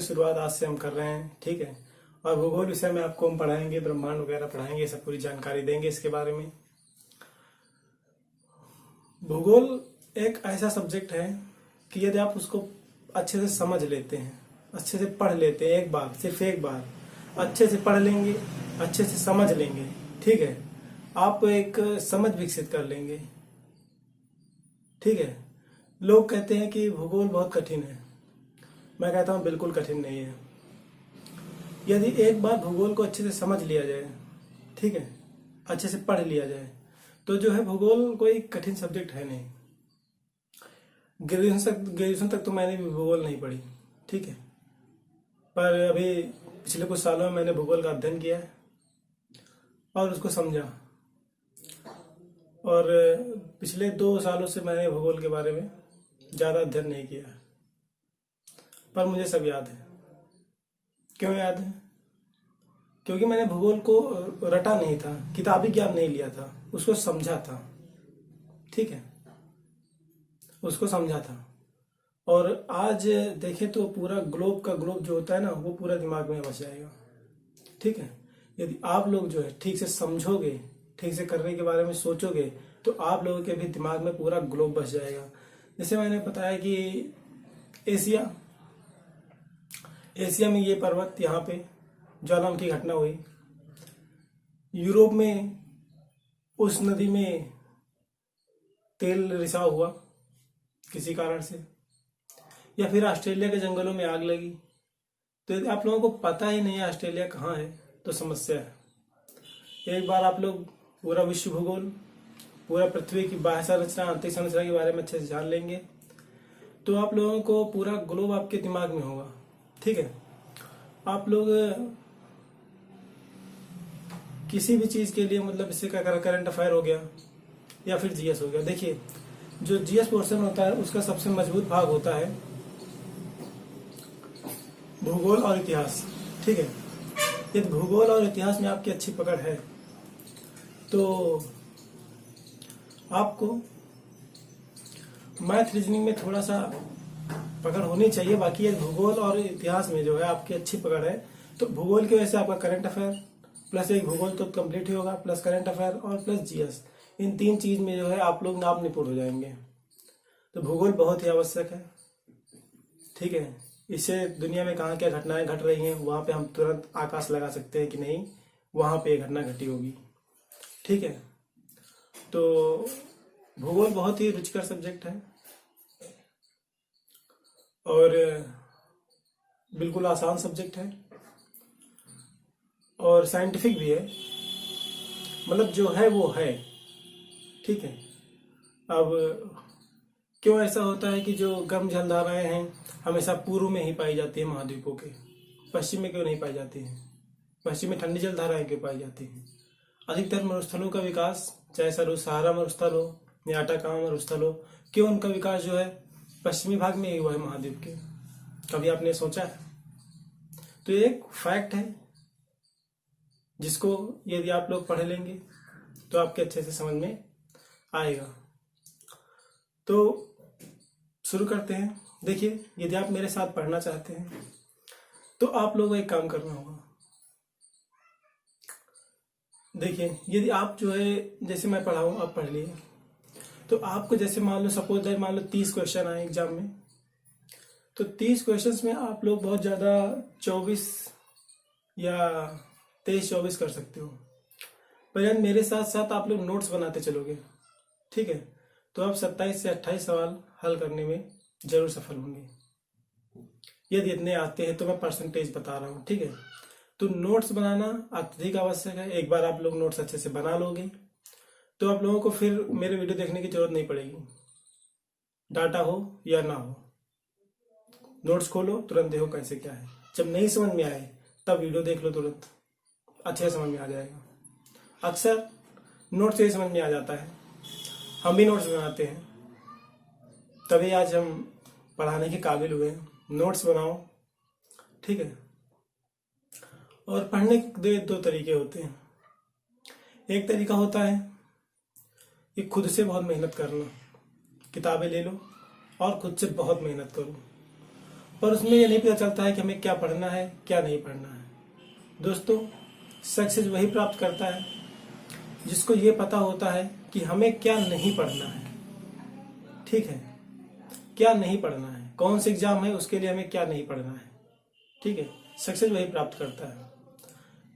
शुरुआत आज से हम कर रहे हैं, ठीक है। और भूगोल विषय में आपको हम पढ़ाएंगे, ब्रह्मांड वगैरह पढ़ाएंगे, सब पूरी जानकारी देंगे इसके बारे में। भूगोल एक ऐसा सब्जेक्ट है कि यदि आप उसको अच्छे से समझ लेते हैं, अच्छे से पढ़ लेते हैं, एक बार, सिर्फ एक बार अच्छे से पढ़ लेंगे, अच्छे से समझ लेंगे, ठीक है, आप एक समझ विकसित कर लेंगे, ठीक है। लोग कहते हैं कि भूगोल बहुत कठिन है, मैं कहता हूँ बिल्कुल कठिन नहीं है। यदि एक बार भूगोल को अच्छे से समझ लिया जाए, ठीक है, अच्छे से पढ़ लिया जाए, तो जो है भूगोल कोई कठिन सब्जेक्ट है नहीं। ग्रेजुएशन तक तो मैंने भी भूगोल नहीं पढ़ी, ठीक है, पर अभी पिछले कुछ सालों में मैंने भूगोल का अध्ययन किया है और उसको समझा। और पिछले 2 सालों से मैंने भूगोल के बारे में ज़्यादा अध्ययन नहीं किया, पर मुझे सब याद है। क्यों याद है? क्योंकि मैंने भूगोल को रटा नहीं था, किताबी ज्ञान नहीं लिया था, उसको समझा था, ठीक है, उसको समझा था। और आज देखें तो पूरा ग्लोब का ग्लोब जो होता है ना, वो पूरा दिमाग में बस जाएगा, ठीक है। यदि आप लोग जो है ठीक से समझोगे, ठीक से करने के बारे में सोचोगे, तो आप लोगों के भी दिमाग में पूरा ग्लोब बस जाएगा। जैसे मैंने बताया कि एशिया में ये पर्वत, यहाँ पे ज्वालामुखी घटना हुई। यूरोप में उस नदी में तेल रिसाव हुआ किसी कारण से, या फिर ऑस्ट्रेलिया के जंगलों में आग लगी। तो यदि आप लोगों को पता ही नहीं है ऑस्ट्रेलिया कहाँ है, तो समस्या है। एक बार आप लोग पूरा विश्व भूगोल, पूरा पृथ्वी की बाह्य संरचना, आंतरिक संरचना के बारे में अच्छे से जान लेंगे, तो आप लोगों को पूरा ग्लोब आपके दिमाग में होगा, ठीक है। आप लोग किसी भी चीज़ के लिए, मतलब इससे क्या करें, करंट अफेयर हो गया या फिर जीएस हो गया। देखिए, जो जीएस पोर्शन होता है उसका सबसे मजबूत भाग होता है भूगोल और इतिहास, ठीक है। यदि भूगोल और इतिहास में आपकी अच्छी पकड़ है तो आपको मैथ रीजनिंग में थोड़ा सा पकड़ होनी चाहिए। बाकी यदि भूगोल और इतिहास में जो है आपकी अच्छी पकड़ है, तो भूगोल की वजह से आपका करंट अफेयर प्लस एक भूगोल तो कंप्लीट ही होगा, प्लस करंट अफेयर और प्लस जीएस, इन 3 चीज में जो है आप लोग आप निपुण हो जाएंगे। तो भूगोल बहुत ही आवश्यक है, ठीक है। इससे दुनिया में कहाँ क्या घटनाएं घट रही हैं, वहां पे हम तुरंत आकाश लगा सकते हैं कि नहीं वहां पे घटना घटी होगी, ठीक है। तो भूगोल बहुत ही रुचिकर सब्जेक्ट है और बिल्कुल आसान सब्जेक्ट है और साइंटिफिक भी है, मतलब जो है वो है, ठीक है। अब क्यों ऐसा होता है कि जो गर्म जलधाराएं हैं हमेशा पूर्व में ही पाई जाती है महाद्वीपों के, पश्चिम में क्यों नहीं पाई जाती हैं? पश्चिम में ठंडी जलधाराएं क्यों पाई जाती हैं? अधिकतर मरुस्थलों का विकास, चाहे सहारा मरुस्थल हो या अटाकामा मरुस्थल हो, क्यों उनका विकास जो है पश्चिमी भाग में ही हुआ है महाद्वीप के? कभी आपने सोचा है? तो ये एक फैक्ट है जिसको यदि आप लोग पढ़ लेंगे तो आपके अच्छे से समझ में आएगा। तो शुरू करते हैं। देखिए, यदि आप मेरे साथ पढ़ना चाहते हैं तो आप लोगों को एक काम करना होगा। देखिए, यदि आप जो है, जैसे मैं पढ़ाऊँ आप पढ़ लिए, तो आपको जैसे मान लो, सपोज दैट मान लो 30 क्वेश्चन आए एग्जाम में, तो 30 क्वेश्चंस में आप लोग बहुत ज़्यादा 24 या 23-24 कर सकते हो। पर यार मेरे साथ साथ आप लोग नोट्स बनाते चलोगे, ठीक है, तो आप 27 से 28 सवाल हल करने में जरूर सफल होंगे। यदि इतने आते हैं तो मैं परसेंटेज बता रहा हूँ, ठीक है। तो नोट्स बनाना अत्यधिक आवश्यक है। एक बार आप लोग नोट्स अच्छे से बना लोगे तो आप लोगों को फिर मेरे वीडियो देखने की जरूरत नहीं पड़ेगी, डाटा हो या ना हो। नोट्स खोलो, तुरंत देखो कैसे क्या है। जब नहीं समझ में आए तब वीडियो देख लो, तुरंत अच्छे समझ में आ जाएगा। अक्सर नोट्स से ही समझ में आ जाता है, हम भी नोट्स बनाते हैं, तभी आज हम पढ़ाने के काबिल हुए हैं। नोट्स बनाओ, ठीक है। और पढ़ने के 2 तरीके होते हैं। एक तरीका होता है कि खुद से बहुत मेहनत करना, किताबें ले लो और खुद से बहुत मेहनत करो। पर उसमें ये नहीं पता चलता है कि हमें क्या पढ़ना है क्या नहीं पढ़ना है। दोस्तों, सक्सेस वही प्राप्त करता है जिसको ये पता होता है कि हमें क्या नहीं पढ़ना है। ठीक है, क्या नहीं पढ़ना है, कौन सा एग्जाम है उसके लिए हमें क्या नहीं पढ़ना है। ठीक है, सक्सेस वही प्राप्त करता है।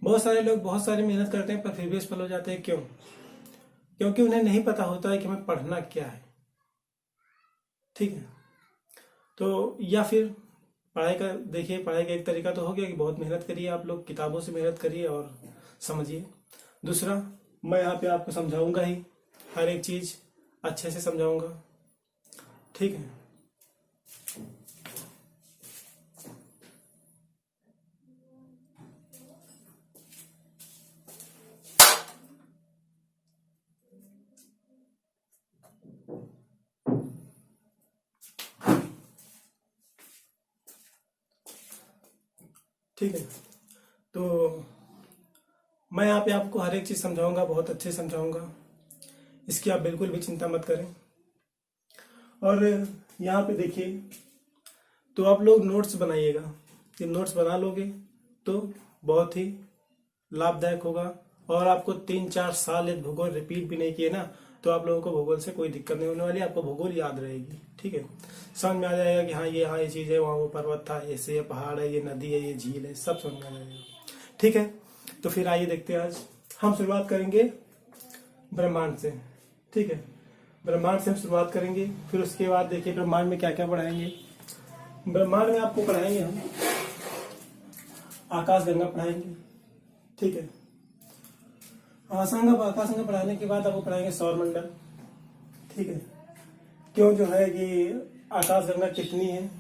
बहुत सारे लोग बहुत सारी मेहनत करते हैं पर फिर भी असफल हो जाते हैं। क्यों? क्योंकि उन्हें नहीं पता होता है कि हमें पढ़ना क्या है। ठीक है, तो या फिर पढ़ाई का देखिए, पढ़ाई का एक तरीका तो हो गया कि बहुत मेहनत करिए, आप लोग किताबों से मेहनत करिए और समझिए। दूसरा, मैं यहाँ पे आपको समझाऊंगा ही, हर एक चीज अच्छे से समझाऊंगा। ठीक है, ठीक है। तो मैं यहाँ पे आपको हर एक चीज समझाऊंगा, बहुत अच्छे से समझाऊंगा, इसकी आप बिल्कुल भी चिंता मत करें। और यहाँ पे देखिए, तो आप लोग नोट्स बनाइएगा। ये नोट्स बना लोगे तो बहुत ही लाभदायक होगा। और आपको 3-4 साल यदि भूगोल रिपीट भी नहीं किए ना, तो आप लोगों को भूगोल से कोई दिक्कत नहीं होने वाली, आपको भूगोल याद रहेगी। ठीक है, समझ में आ जाएगा कि हाँ ये चीज है, वहाँ वो पर्वत था, ऐसे ये पहाड़ है, ये नदी है, ये झील है, सब समझ में आ जाएगा। ठीक है, तो फिर आइए देखते हैं। आज हम शुरुआत करेंगे ब्रह्मांड से। ठीक है, ब्रह्मांड से हम शुरुआत करेंगे, फिर उसके बाद देखिए ब्रह्मांड में क्या क्या पढ़ाएंगे। ब्रह्मांड में आपको पढ़ाएंगे हम आकाशगंगा पढ़ाएंगे। ठीक है, आकाशगंगा पढ़ाने के बाद आपको पढ़ाएंगे सौरमंडल। ठीक है, क्यों जो है कि आकाशगंगा कितनी है,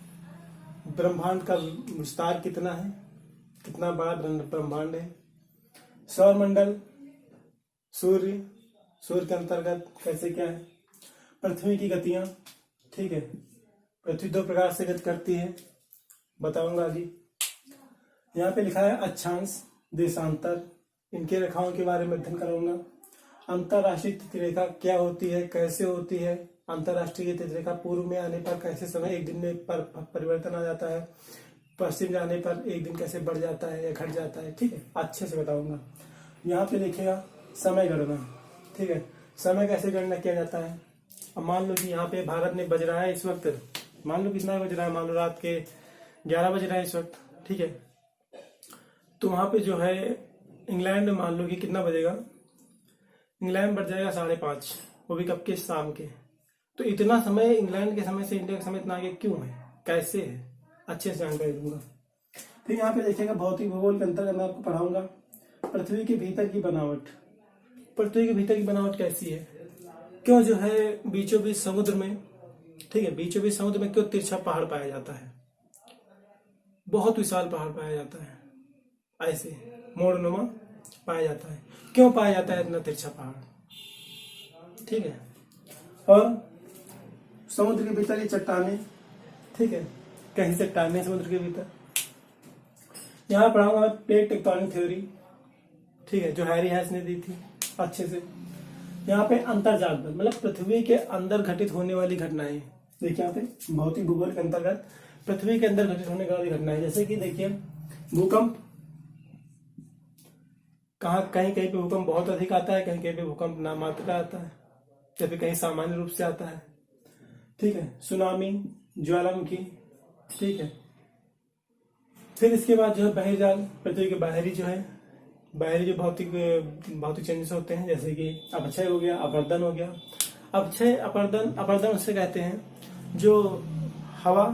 ब्रह्मांड का विस्तार कितना है, कितना बड़ा ब्रह्मांड है, सौरमंडल, सूर्य के अंतर्गत कैसे क्या है, पृथ्वी की गतियां। ठीक है, पृथ्वी 2 प्रकार से गति करती है, बताऊंगा जी। यहाँ पे लिखा है अक्षांश, देशांतर, इनके रेखाओं के बारे में अध्ययन कराऊंगा। अंतरराष्ट्रीय तिथिरेखा क्या होती है, कैसे होती है, अंतरराष्ट्रीय तिथिरेखा पूर्व में आने पर कैसे समय एक दिन में परिवर्तन आ जाता है, पश्चिम जाने पर एक दिन कैसे बढ़ जाता है या घट जाता है। ठीक है, अच्छे से बताऊंगा। यहाँ पे लिखेगा समय गणना। ठीक है, समय कैसे गणना किया जाता है। अब मान लो कि यहाँ पे भारत में बज रहा है इस वक्त, मान लो कितना बज रहा है, मान लो रात के 11 बज रहा है इस वक्त। ठीक है, तो वहां पे जो है इंग्लैंड में मान लो कि कितना बजेगा, इंग्लैंड बढ़ जाएगा 5:30, वो भी कब के, शाम के। तो इतना समय इंग्लैंड के समय से इंडिया के समय इतना आगे क्यों है, कैसे है, अच्छे से जानकारी दूंगा। फिर यहाँ पे देखिएगा भौतिक भूगोल के अंतर्गत मैं आपको पढ़ाऊंगा पृथ्वी के भीतर की बनावट। पृथ्वी के भीतर की बनावट कैसी है, क्यों जो है बीचों बीच समुद्र में, ठीक है, बीचों बीच समुद्र में क्यों तिरछा पहाड़ पाया जाता है, बहुत विशाल पहाड़ पाया जाता है, ऐसे मोड़नुमा पाया जाता है, क्यों पाया जाता है इतना तिरछा पहाड़। ठीक है, और समुद्र के भीतर ये चट्टाने। ठीक है, कहीं चट्टाने समुद्र के भीतर। यहाँ पढ़ाऊंगा मैं प्लेट टेक्टोनिक थ्योरी। ठीक है, जो हैरी हैस ने दी थी अच्छे से। यहाँ पे अंतर्जाल बल, मतलब पृथ्वी के अंदर घटित होने वाली घटनाएं। देखिए यहाँ पे भौतिक भूगोल के अंतर्गत पृथ्वी के अंदर घटित होने वाली घटनाएं, जैसे कि देखिए भूकंप, कहीं कहीं पे भूकंप बहुत अधिक आता है, कहीं कहीं पे भूकंप नामात्र का आता है, या फिर कहीं सामान्य रूप से आता है। ठीक है, सुनामी, ज्वालामुखी। ठीक है, फिर इसके बाद जो है बहिर्जाल, पृथ्वी के बाहरी जो है, बाहरी जो भौतिक चेंजेस होते हैं, जैसे कि अपक्षय हो गया, अपरदन हो गया। अपक्षय, अपरदन उससे कहते हैं जो हवा,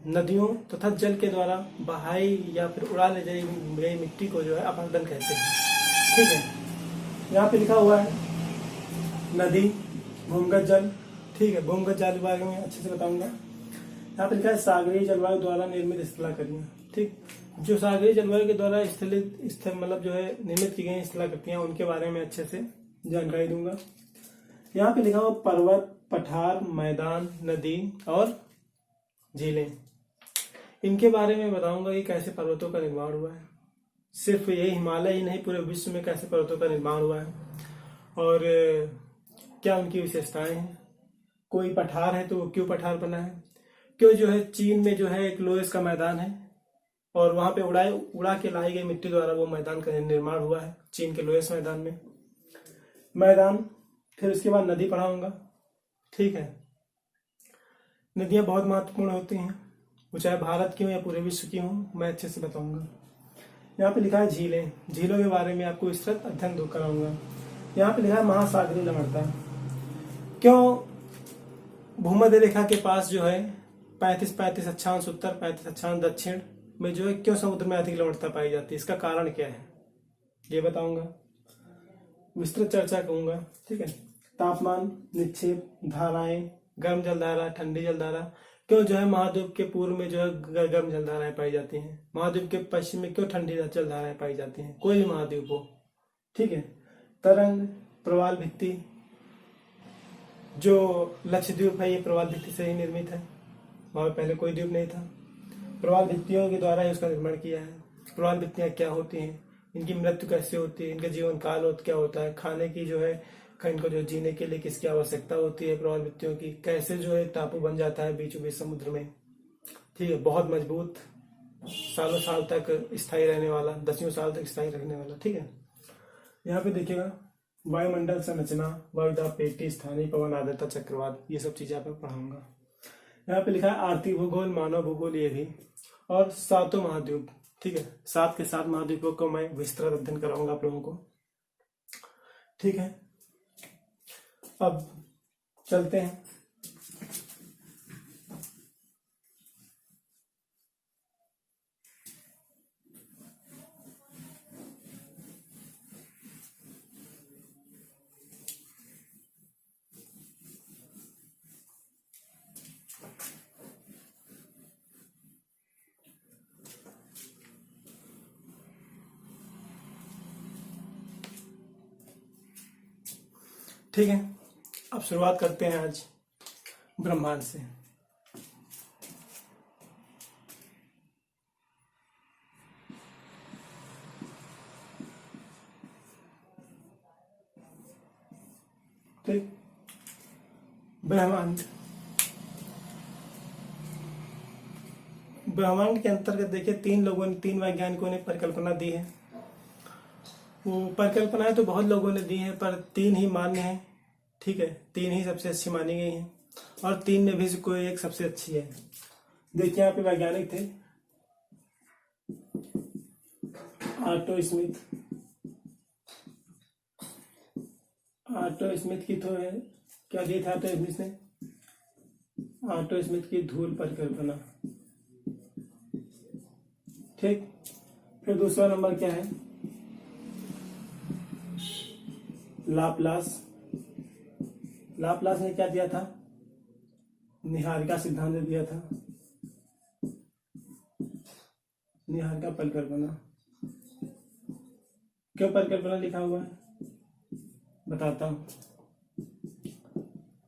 नदियों तथा जल के द्वारा बहाई या फिर उड़ा ले गई मिट्टी को जो है अपरदन कहते हैं। ठीक है, यहाँ पे लिखा हुआ है नदी, भूमिगत जल। ठीक है, भूमिगत जल के बारे में अच्छे से बताऊंगा। यहाँ पे लिखा है सागरीय जलवायु द्वारा निर्मित स्थलाकृतियां। ठीक, जो सागरीय जलवायु के द्वारा मतलब जो है निर्मित की गई स्थलाकृतियां, उनके बारे में अच्छे से जानकारी दूंगा। यहाँ पे लिखा हुआ पर्वत, पठार, मैदान, नदी और झीलें, इनके बारे में बताऊंगा कि कैसे पर्वतों का निर्माण हुआ है। सिर्फ यही हिमालय ही नहीं, पूरे विश्व में कैसे पर्वतों का निर्माण हुआ है और क्या उनकी विशेषताएं हैं। कोई पठार है तो वो क्यों पठार बना है, क्यों जो है चीन में जो है एक लोहेस का मैदान है और वहां पे उड़ा के लाई गई मिट्टी द्वारा वो मैदान का निर्माण हुआ है, चीन के लोहेस मैदान में मैदान। फिर उसके बाद नदी पढ़ाऊंगा, ठीक है। नदियां बहुत महत्वपूर्ण होती हैं, वो चाहे भारत की हो या पूरे विश्व की हो, मैं अच्छे से बताऊंगा। यहाँ पे लिखा है झीलें, झीलों के बारे में आपको विस्तृत अध्ययन कराऊंगा। यहाँ पे लिखा है महासागरीय लवणता, क्यों भूमध्य रेखा के पास जो है 35 अक्षांश उत्तर 35 अक्षांश दक्षिण में जो है क्यों समुद्र में अधिक लवणता पाई जाती है, इसका कारण क्या है ये बताऊंगा, विस्तृत चर्चा करूंगा, ठीक है। तापमान, निक्षेप, धाराएं, गर्म जलधारा, ठंडी जलधारा, क्यों जो है महाद्वीप के पूर्व में जो है गर्म जलधाराएं पाई जाती हैं, महाद्वीप के पश्चिम में क्यों ठंडी जलधाराएं पाई जाती हैं, कोई भी महाद्वीप हो, ठीक है। तरंग, प्रवाल भित्ति, जो लक्षद्वीप है ये प्रवाल भित्ति से ही निर्मित है, वहां पहले कोई द्वीप नहीं था, प्रवाल भित्तियों के द्वारा ही उसका निर्माण किया है। प्रवाल भित्तियां क्या होती हैं, इनकी मृत्यु कैसे होती है, इनका जीवन काल क्या होता है, खाने की जो है इनको जो जीने के लिए किसकी आवश्यकता होती है प्रवाल भित्तियों की, कैसे जो है टापू बन जाता है बीचों बीच समुद्र में, ठीक है। बहुत मजबूत, सालों साल तक स्थायी रहने वाला, दसियों साल तक स्थायी रहने वाला, ठीक है। यहाँ पे देखिएगा वायुमंडल संरचना, वायुदाब पेटी, स्थानीय पवन आर्द्रता, चक्रवात, ये सब चीजें आपको पढ़ाऊंगा। यहाँ पे लिखा है आर्थिक भूगोल, मानव भूगोल, ये भी, और 7 महाद्वीप, ठीक है। 7 के 7 महाद्वीपों को मैं विस्तृत अध्ययन कराऊंगा आप लोगों को, ठीक है। अब चलते हैं, ठीक है। अब शुरुआत करते हैं आज ब्रह्मांड से। ठीक, ब्रह्मांड, ब्रह्मांड के अंतर्गत देखिए 3 वैज्ञानिकों ने परिकल्पना दी है। वो परिकल्पनाएं तो बहुत लोगों ने दी हैं पर 3 ही मान्य हैं, ठीक है। 3 ही सबसे अच्छी मानी गई हैं और 3 में भी से कोई एक सबसे अच्छी है। देखिए यहाँ पे वैज्ञानिक थे ऑटो स्मिथ, ऑटो स्मिथ की तो है क्या दी था ऑटो स्मिथ की धूल परिकल्पना, ठीक। फिर दूसरा नंबर क्या है, लाप्लास, लाप्लास ने क्या दिया था, निहारिका सिद्धांत दिया था, निहारिका परिकल्पना। क्यों परिकल्पना लिखा हुआ है बताता हूं।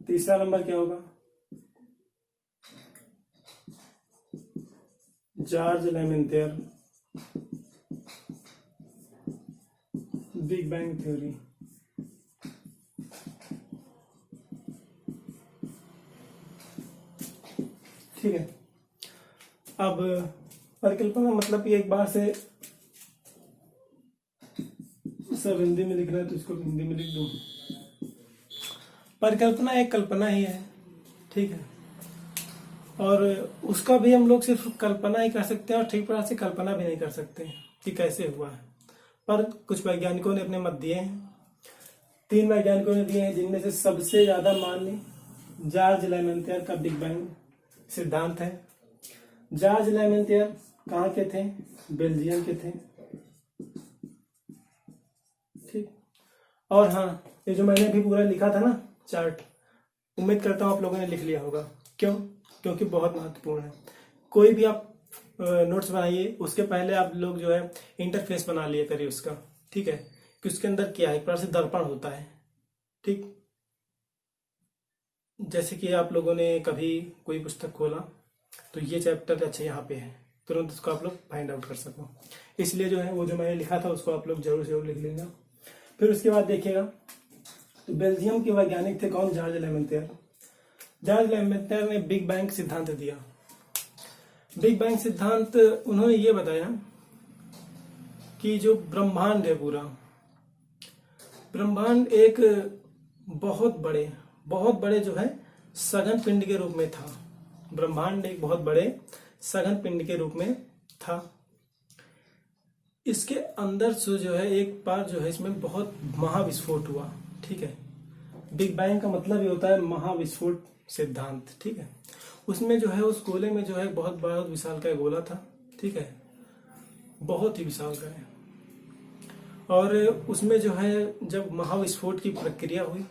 तीसरा नंबर क्या होगा, जॉर्ज लेमेंथियर, बिग बैंग थ्योरी, ठीक है। अब परिकल्पना मतलब एक बार से सब हिंदी में लिख रहा है तो इसको हिंदी में लिख दूं। परिकल्पना एक कल्पना ही है, ठीक है। और उसका भी हम लोग सिर्फ कल्पना ही कर सकते हैं और ठीक तरह से कल्पना भी नहीं कर सकते कि कैसे हुआ है, पर कुछ वैज्ञानिकों ने अपने मत दिए हैं। 3 वैज्ञानिकों ने दिए हैं जिनमें से सबसे ज्यादा मान्य जॉर्ज लेमेंथियर का बिग बैंग सिद्धांत है। जॉर्ज लेमेंथियर कहाँ के थे, बेल्जियम के थे, ठीक। और हाँ, ये जो मैंने भी पूरा लिखा था ना चार्ट, उम्मीद करता हूँ आप लोगों ने लिख लिया होगा। क्यों, क्योंकि बहुत महत्वपूर्ण है। कोई भी आप नोट्स बनाइए उसके पहले आप लोग जो है इंटरफेस बना लिया करिए उसका, ठीक है, कि उसके अंदर क्या है, एक प्रकार से दर्पण होता है, ठीक। जैसे कि आप लोगों ने कभी कोई पुस्तक खोला तो ये चैप्टर अच्छा यहाँ पे है, तुरंत उसको आप लोग फाइंड आउट कर सको, इसलिए जो है वो जो मैंने लिखा था उसको आप लोग जरूर लिख लेना। फिर उसके बाद देखिएगा तो बेल्जियम के वैज्ञानिक थे कौन, जॉर्ज लेमेंथियर। जॉर्ज लेमेंथियर ने बिग बैंग सिद्धांत दिया, बिग बैंग सिद्धांत उन्होंने ये बताया कि जो ब्रह्मांड है पूरा, ब्रह्मांड एक बहुत बड़े जो है सघन पिंड के रूप में था। ब्रह्मांड एक बहुत बड़े सघन पिंड के रूप में था। इसके अंदर से जो है एक बार जो है इसमें बहुत महाविस्फोट हुआ। ठीक है, बिग बैंग का मतलब ये होता है महाविस्फोट सिद्धांत। ठीक है, उसमें जो है उस गोले में जो है बहुत बड़ा विशाल का गोला था। ठीक है, बहुत ही विशाल का है। और उसमें जो है जब महाविस्फोट की प्रक्रिया हुई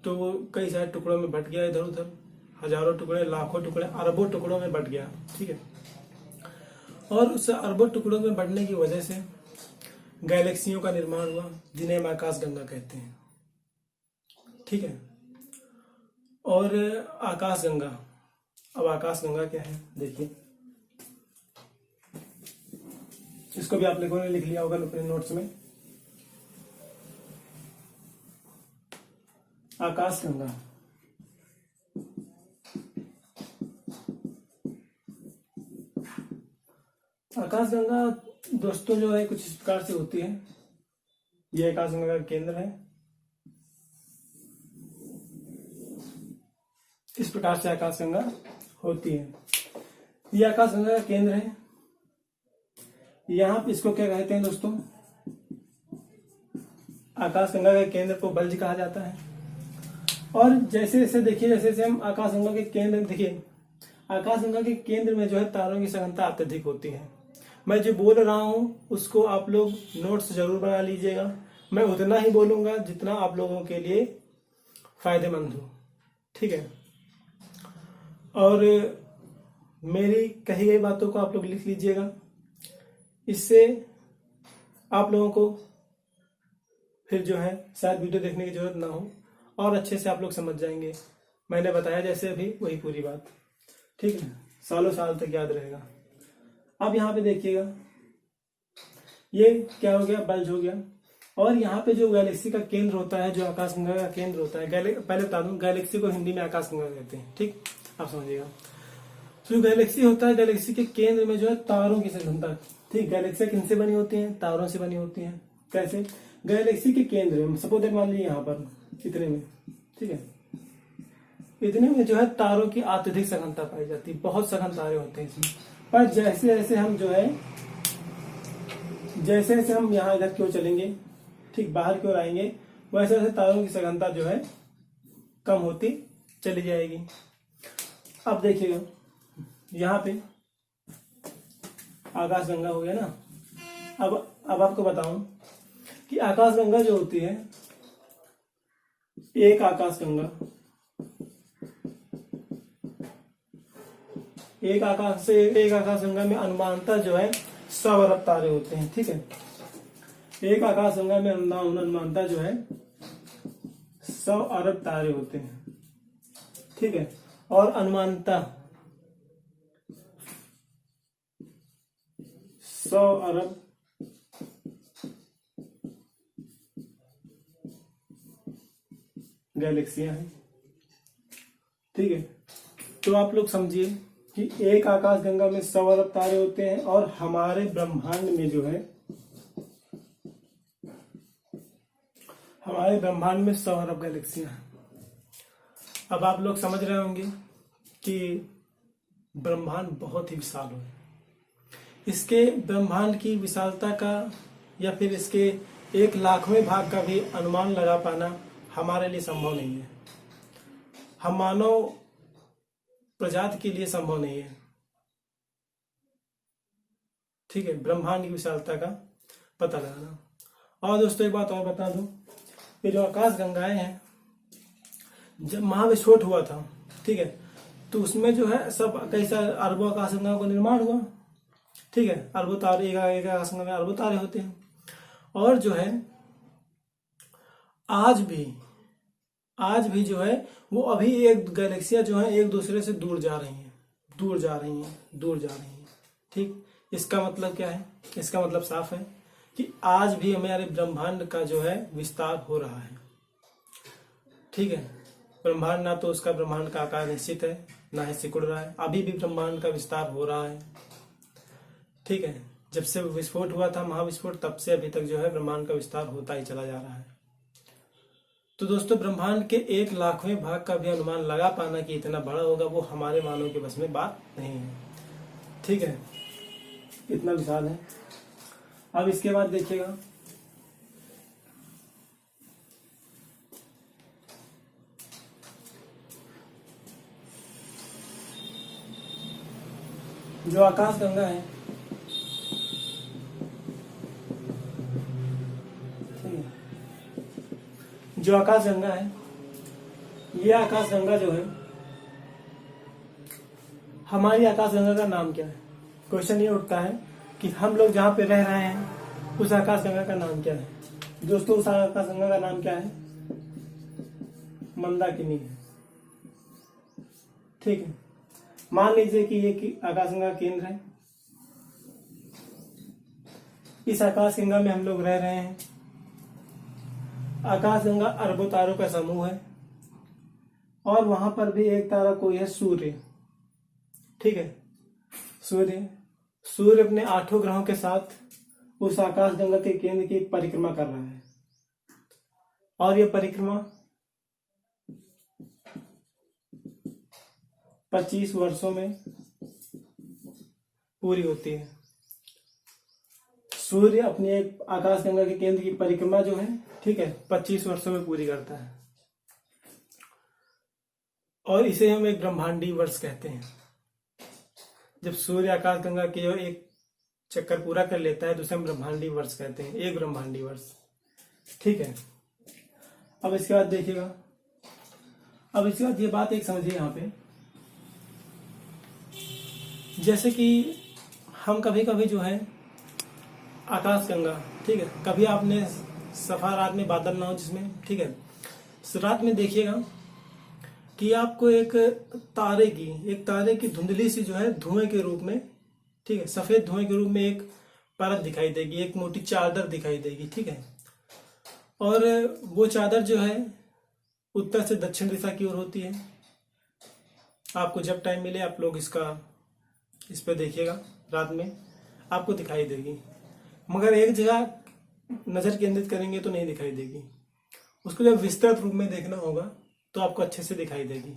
तो वो कई सारे टुकड़ों में बट गया, इधर उधर हजारों टुकड़े, लाखों टुकड़े, अरबों टुकड़ों में बट गया। ठीक है, और उस अरबों टुकड़ों में बढ़ने की वजह से गैलेक्सियों का निर्माण हुआ, जिन्हें हम आकाशगंगा कहते हैं। ठीक है, और आकाशगंगा, अब आकाशगंगा क्या है देखिए, इसको भी आप लोगों ने लिख लिया होगा अपने नोट्स में। आकाशगंगा आकाशगंगा दोस्तों जो है कुछ इस प्रकार से होती है। यह आकाशगंगा का केंद्र है। इस प्रकार से आकाशगंगा होती है। यह आकाशगंगा का केंद्र है। यहां पे इसको क्या कहते हैं दोस्तों, आकाशगंगा के केंद्र को बल्ज कहा जाता है। और जैसे जैसे देखिए, जैसे जैसे हम आकाशगंगा के केंद्र देखिए, आकाशगंगा के केंद्र में जो है तारों की संख्या अत्यधिक होती है। मैं जो बोल रहा हूं उसको आप लोग नोट्स जरूर बना लीजिएगा। मैं उतना ही बोलूंगा जितना आप लोगों के लिए फायदेमंद हो। ठीक है, और मेरी कही गई बातों को आप लोग लिख लीजिएगा। इससे आप लोगों को फिर जो है शायद वीडियो देखने की जरूरत ना हो और अच्छे से आप लोग समझ जाएंगे। मैंने बताया जैसे अभी वही पूरी बात। ठीक है, सालों साल तक याद रहेगा। अब यहाँ पे देखिएगा, ये क्या हो गया, बल्ज हो गया। और यहाँ पे जो गैलेक्सी का केंद्र होता है, जो आकाशगंगा का केंद्र होता है, पहले बता दूं, गैलेक्सी को हिंदी में आकाशगंगा कहते हैं। ठीक, आप समझिएगा। तो गैलेक्सी होता है, गैलेक्सी के केंद्र में जो है तारों की संख्या। ठीक, गैलेक्सी किनसे बनी होती है, तारों से बनी होती है। कैसे, गैलेक्सी के केंद्र में सपोज मान लीजिए यहाँ पर इतने में, ठीक है, इतने में जो है तारों की अत्यधिक सघनता पाई जाती है। बहुत सघन तारे होते हैं इसमें। पर जैसे जैसे हम जो है, जैसे जैसे हम यहाँ इधर की ओर चलेंगे, ठीक बाहर की ओर आएंगे, वैसे वैसे तारों की सघनता जो है कम होती चली जाएगी। अब देखिएगा, यहाँ पे आकाशगंगा हो गया ना। अब आपको बताऊं कि आकाशगंगा जो होती है, एक आकाशगंगा एक आकाशगंगा में अनुमानतः जो है 100 अरब तारे होते हैं। ठीक है, एक आकाशगंगा में अनुमानतः जो है 100 अरब तारे होते हैं। ठीक है, और अनुमानतः 100 अरब गैलेक्सियां हैं। ठीक है, तो आप लोग समझिए कि एक आकाशगंगा में 100 अरब तारे होते हैं और हमारे ब्रह्मांड में जो है, हमारे ब्रह्मांड में 100 अरब गैलेक्सियां हैं। अब आप लोग समझ रहे होंगे कि ब्रह्मांड बहुत ही विशाल है। इसके ब्रह्मांड की विशालता का या फिर इसके 1,00,000वें भाग का भी अनुमान लगा पाना हमारे लिए संभव नहीं है। हम मानव प्रजाति के लिए संभव नहीं है। ठीक है, ब्रह्मांड की विशालता का पता लगाना। और दोस्तों एक बात और बता दूं, ये जो आकाश गंगाएं हैं, जब महाविस्फोट हुआ था, ठीक है, तो उसमें जो है सब कई सारे अरबों आकाश गंगाओं का निर्माण हुआ। ठीक है, अरबों तारे, एक आकाश गंगा में अरबों तारे होते हैं। और जो है आज भी जो है वो अभी एक गैलेक्सियां जो है एक दूसरे से दूर जा रही हैं। ठीक, इसका मतलब क्या है? इसका मतलब साफ है कि आज भी हमारे ब्रह्मांड का जो है विस्तार हो रहा है। ठीक है, ब्रह्मांड ना तो उसका ब्रह्मांड का आकार निश्चित है, ना ही सिकुड़ रहा है। अभी भी ब्रह्मांड का विस्तार हो रहा है। ठीक है, जब से विस्फोट हुआ था, महाविस्फोट, तब से अभी तक जो है ब्रह्मांड का विस्तार होता ही चला जा रहा है। तो दोस्तों, ब्रह्मांड के 1,00,000वें भाग का भी अनुमान लगा पाना कि इतना बड़ा होगा, वो हमारे मानव के बस में बात नहीं है। ठीक है, इतना विशाल है। अब इसके बाद देखिएगा, जो आकाश गंगा है, ठीक है, जो आकाश गंगा है, ये आकाश गंगा जो है, हमारी आकाश गंगा का नाम क्या है? क्वेश्चन ये उठता है कि हम लोग जहाँ पे रह रहे हैं उस आकाश गंगा का नाम क्या है? दोस्तों, उस आकाश गंगा का नाम क्या है? मंदाकिनी है। ठीक है, मान लीजिए कि ये आकाशगंगा केंद्र है। इस आकाशगंगा में हम लोग रह रहे हैं। आकाशगंगा अरबों तारों का समूह है और वहां पर भी एक तारा कोई है, सूर्य। ठीक है, सूर्य अपने 8 ग्रहों के साथ उस आकाशगंगा के केंद्र की परिक्रमा कर रहा है और यह परिक्रमा 25 वर्षों में पूरी होती है। सूर्य अपनी एक आकाशगंगा के केंद्र की परिक्रमा जो है, ठीक है, 25 वर्षों में पूरी करता है और इसे हम एक ब्रह्मांडीय वर्ष कहते हैं। जब सूर्य आकाशगंगा की जो एक चक्कर पूरा कर लेता है तो उसे हम ब्रह्मांडीय वर्ष कहते हैं, एक ब्रह्मांडीय वर्ष। ठीक है, अब इसके बाद देखिएगा, अब इसके बाद ये बात एक समझिए यहाँ पे, जैसे कि हम कभी कभी जो है आकाशगंगा, ठीक है, कभी आपने सफा रात में बादल ना हो जिसमें, ठीक है, रात में देखिएगा कि आपको एक तारे की धुंधली सी जो है धुएं के रूप में, ठीक है, सफेद धुएं के रूप में एक परत दिखाई देगी, एक मोटी चादर दिखाई देगी। ठीक है, और वो चादर जो है उत्तर से दक्षिण दिशा की ओर होती है। आपको जब टाइम मिले आप लोग इस पे देखिएगा, रात में आपको दिखाई देगी, मगर एक जगह नजर केंद्रित करेंगे तो नहीं दिखाई देगी। उसको जब विस्तृत रूप में देखना होगा तो आपको अच्छे से दिखाई देगी।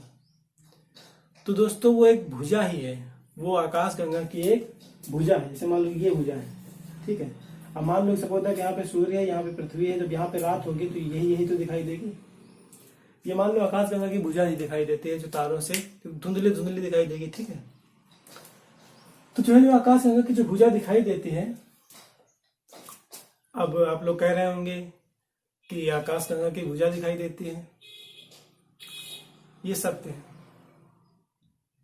तो दोस्तों, वो एक भुजा ही है, वो आकाशगंगा की एक भुजा है। जैसे मान लो ये भुजा है, ठीक है, अब मान लो सपोज है कि यहाँ पे सूर्य है, यहाँ पे पृथ्वी है, जब यहाँ पे रात होगी तो यही तो दिखाई देगी। ये मान लो आकाशगंगा की भुजा ही दिखाई देती है, जो तारों से धुंधली धुंधली दिखाई देगी। ठीक है, तो जो है जो आकाशगंगा की जो भुजा दिखाई देती है, अब आप लोग कह रहे होंगे कि आकाशगंगा की भुजा दिखाई देती है, ये सत्य है।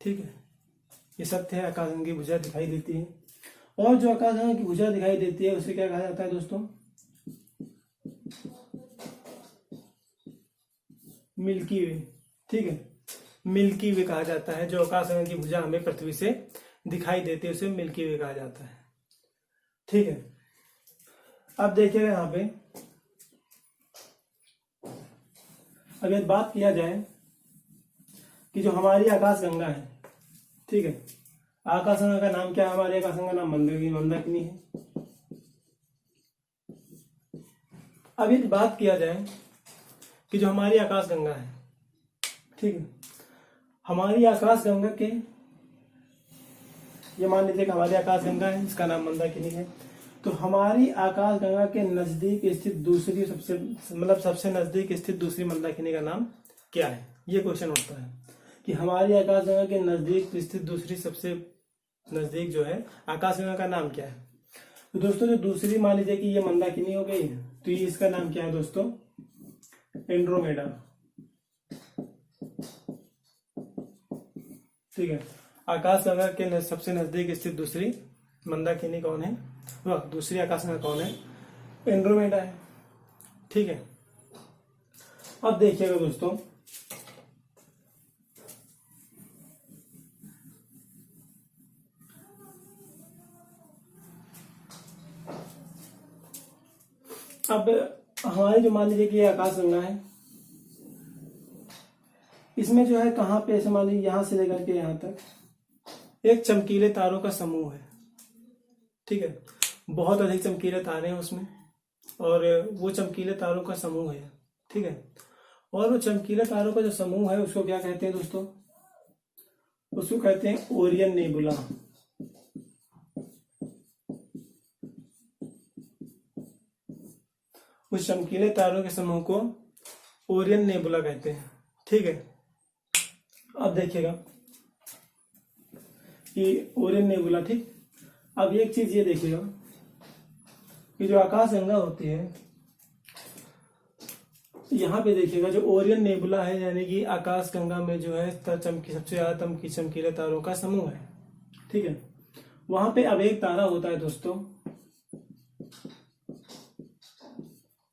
ठीक है, ये सत्य है, आकाशगंगा की भुजा दिखाई देती है। और जो आकाशगंगा की भुजा दिखाई देती है उसे क्या कहा जाता है दोस्तों? मिल्की वे। ठीक है, मिल्की वे कहा जाता है। जो आकाशगंगा की भुजा हमें पृथ्वी से दिखाई देती है उसे मिल्की वे कहा जाता है। ठीक है, अब देखिएगा यहाँ पे, अगर बात किया जाए कि जो हमारी आकाशगंगा है, ठीक है, आकाशगंगा का नाम क्या है? हमारी आकाशगंगा का नाम मंदाकिनी है। अब यदि बात किया जाए कि जो हमारी आकाशगंगा है, ठीक है, हमारी आकाशगंगा के, ये मान लीजिए कि हमारी आकाशगंगा है, इसका नाम मंदाकिनी है, तो हमारी आकाशगंगा के नजदीक स्थित दूसरी सबसे नजदीक स्थित दूसरी मंदाकिनी का नाम क्या है? ये क्वेश्चन उठता है कि हमारी आकाशगंगा के नजदीक स्थित दूसरी सबसे नजदीक जो है आकाशगंगा का नाम क्या है? तो दोस्तों, जो दूसरी मान लीजिए कि ये मंदाकिनी हो गई, तो ये इसका नाम क्या है दोस्तों? एंड्रोमेडा। ठीक है, आकाशगंगा के सबसे नजदीक स्थित दूसरी मंदाकिनी कौन है? वह दूसरी आकाशगंगा कौन है? एंड्रोमेडा है। ठीक है, अब देखिएगा दोस्तों, अब हमारी जो मान लीजिए कि ये आकाशगंगा है, इसमें जो है कहाँ पे, ऐसे मान लीजिए यहाँ से लेकर के यहाँ तक एक चमकीले तारों का समूह है, ठीक है। बहुत अधिक चमकीले तारे हैं उसमें, और वो चमकीले तारों का समूह है, ठीक है। और वो चमकीले तारों का जो समूह है उसको क्या कहते हैं दोस्तों? उसको कहते हैं ओरियन नेबुला। उस चमकीले तारों के समूह को ओरियन नेबुला कहते हैं, ठीक है। अब देखिएगा कि ओरियन नेबुला, ठीक। अब एक चीज ये देखिएगा कि जो आकाशगंगा होती है, यहाँ पे देखिएगा जो ओरियन नेबुला है, यानी कि आकाशगंगा में जो है सबसे ज्यादा चमकीले तारों का समूह है, ठीक है। वहां पे अब एक तारा होता है दोस्तों,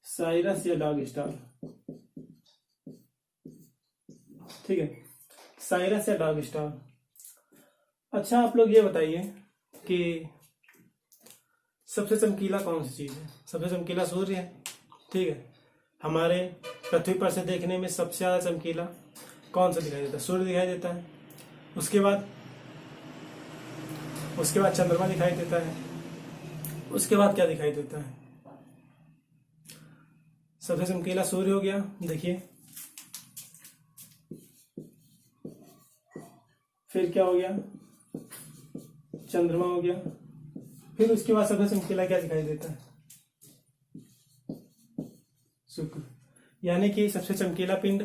साइरस या डॉग स्टार, ठीक है, साइरस या डॉग स्टार। अच्छा, आप लोग ये बताइए कि सबसे चमकीला कौन सी चीज है? सबसे चमकीला सूर्य है, ठीक है। हमारे पृथ्वी पर से देखने में सबसे ज्यादा चमकीला कौन सा दिखाई देता है? सूर्य दिखाई देता है। उसके बाद चंद्रमा दिखाई देता है। उसके बाद क्या दिखाई देता है? सबसे चमकीला सूर्य हो गया, देखिए। फिर क्या हो गया? चंद्रमा हो गया। फिर उसके बाद सबसे चमकीला क्या दिखाई देता है? शुक्र। यानी कि सबसे चमकीला पिंड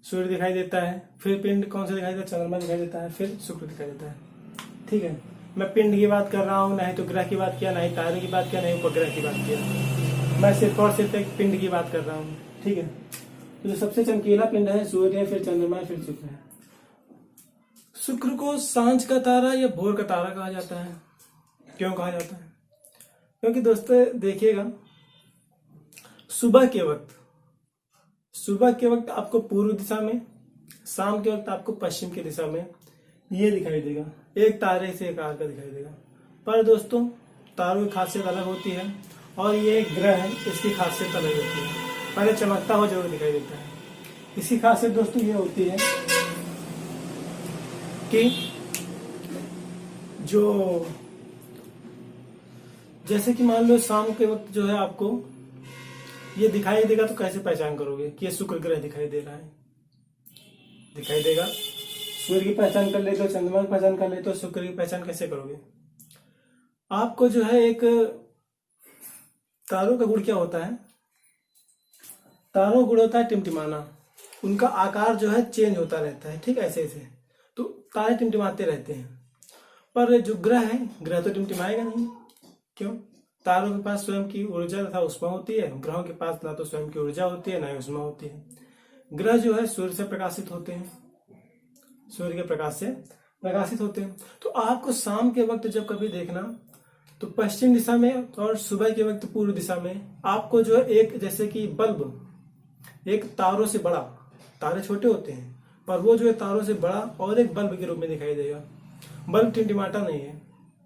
सूर्य दिखाई देता है, फिर पिंड कौन सा दिखाई देता है? चंद्रमा दिखाई देता है, फिर शुक्र दिखाई देता है, ठीक है। मैं पिंड की बात कर रहा हूँ, ना ही तो ग्रह की बात किया, ना ही तारे की बात किया, ना ही उपग्रह की बात किया। मैं सिर्फ और सिर्फ एक पिंड की बात कर रहा हूँ, ठीक है। तो जो सबसे चमकीला पिंड है सूर्य है, फिर चंद्रमा है, फिर शुक्र है। शुक्र को सांझ का तारा या भोर का तारा कहा जाता है। क्यों कहा जाता है? क्योंकि दोस्तों देखिएगा, सुबह के वक्त आपको पूर्व दिशा में, शाम के वक्त आपको पश्चिम की दिशा में ये दिखाई देगा, एक तारे से एक आकार का दिखाई देगा। पर दोस्तों तारों की खासियत अलग होती है, और ये एक ग्रह है, इसकी खासियत अलग होती है। पहले चमकता हुआ जरूर दिखाई देता है। इसकी खासियत दोस्तों ये होती है कि जो, जैसे कि मान लो शाम के वक्त जो है आपको ये दिखाई देगा, तो कैसे पहचान करोगे कि ये शुक्र ग्रह दिखाई दे रहा है? दिखाई देगा। सूर्य की पहचान कर लेते हो, चंद्रमा की पहचान कर लेते हो, शुक्र की पहचान कैसे करोगे? आपको जो है एक, तारों का गुण क्या होता है? तारों का गुण होता है टिमटिमाना। उनका आकार जो है चेंज होता रहता है, ठीक है, ऐसे ऐसे। तो तारे टिमटिमाते रहते हैं। पर जो ग्रह है, ग्रह तो टिमटिमाएगा नहीं। क्यों? तारों के पास स्वयं की ऊर्जा तथा ऊष्मा होती है, ग्रहों के पास ना तो स्वयं की ऊर्जा होती है, ना ही ऊष्मा होती है। ग्रह जो है सूर्य से प्रकाशित होते हैं, सूर्य के प्रकाश से प्रकाशित होते हैं। तो आपको शाम के वक्त जब कभी देखना, तो पश्चिम दिशा में, और सुबह के वक्त पूर्व दिशा में आपको जो है एक, जैसे कि बल्ब एक तारों से बड़ा, तारे छोटे होते हैं पर वो जो है तारों से बड़ा और एक बल्ब के रूप में दिखाई देगा। बल्ब टिमटिमाता नहीं है,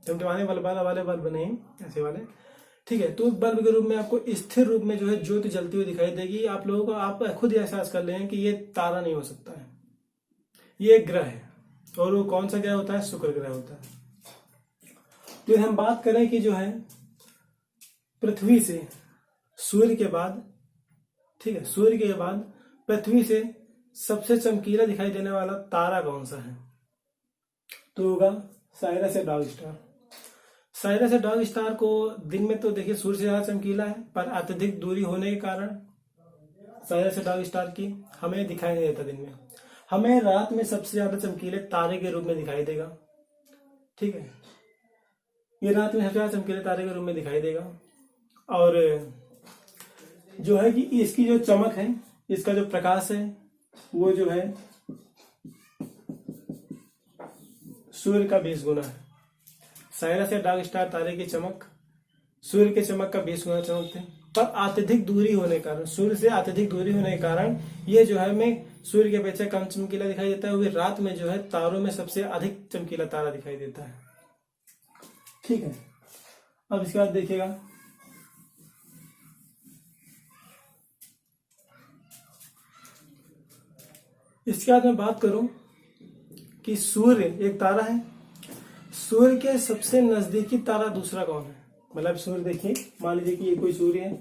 टिमटिमाने वाले बल्ब नहीं, ऐसे वाले, ठीक है। तो बल्ब के रूप में आपको स्थिर रूप में जो है ज्योति जलती हुई दिखाई देगी। आप लोगों को, आप खुद ही एहसास कर लें कि ये तारा नहीं हो सकता है, ये एक ग्रह है। और वो कौन सा ग्रह होता है? शुक्र ग्रह होता है। तो हम बात करें कि जो है पृथ्वी से सूर्य के बाद, ठीक है, सूर्य के बाद पृथ्वी से सबसे चमकीला दिखाई देने वाला तारा कौन सा है? तो होगा साइरस या डॉग स्टार। साइरस या डॉग स्टार को दिन में तो देखिए सूर्य से ज्यादा चमकीला है, पर अत्यधिक दूरी होने के कारण साइरस या डॉग स्टार की हमें दिखाई नहीं देता दिन में। हमें रात में सबसे ज्यादा चमकीले तारे के रूप में दिखाई देगा, ठीक है। ये रात में सबसे ज्यादा चमकीले तारे के रूप में दिखाई देगा। और जो है कि इसकी जो चमक है, इसका जो प्रकाश है, वो जो है सूर्य का 20 गुना है। साइरस या डॉग स्टार तारे की चमक सूर्य के चमक का 20 गुना चमकते हैं। पर अत्यधिक दूरी होने के कारण, सूर्य से अत्यधिक दूरी होने के कारण ये जो है हमें सूर्य के अपेक्षा कम चमकीला दिखाई देता है। वही रात में जो है तारों में सबसे अधिक चमकीला तारा दिखाई देता है, ठीक है। अब इसके बाद देखिएगा, इसके बाद मैं बात करूं कि सूर्य एक तारा है, सूर्य के सबसे नजदीकी तारा दूसरा कौन है। मतलब सूर्य देखिए, मान लीजिए कि ये कोई सूर्य है,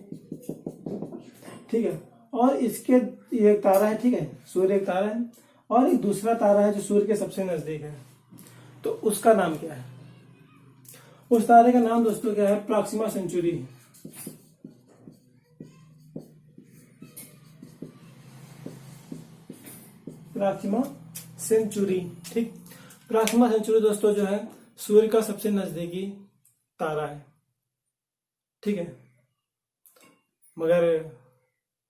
ठीक है, और इसके ये एक तारा है, ठीक है, सूर्य एक तारा है और एक दूसरा तारा है जो सूर्य के सबसे नजदीक है, तो उसका नाम क्या है। उस तारे का नाम दोस्तों क्या है, प्रॉक्सिमा सेंचुरी। प्रॉक्सिमा सेंचुरी, ठीक। प्रॉक्सिमा सेंचुरी दोस्तों जो है सूर्य का सबसे नजदीकी तारा है, ठीक है। मगर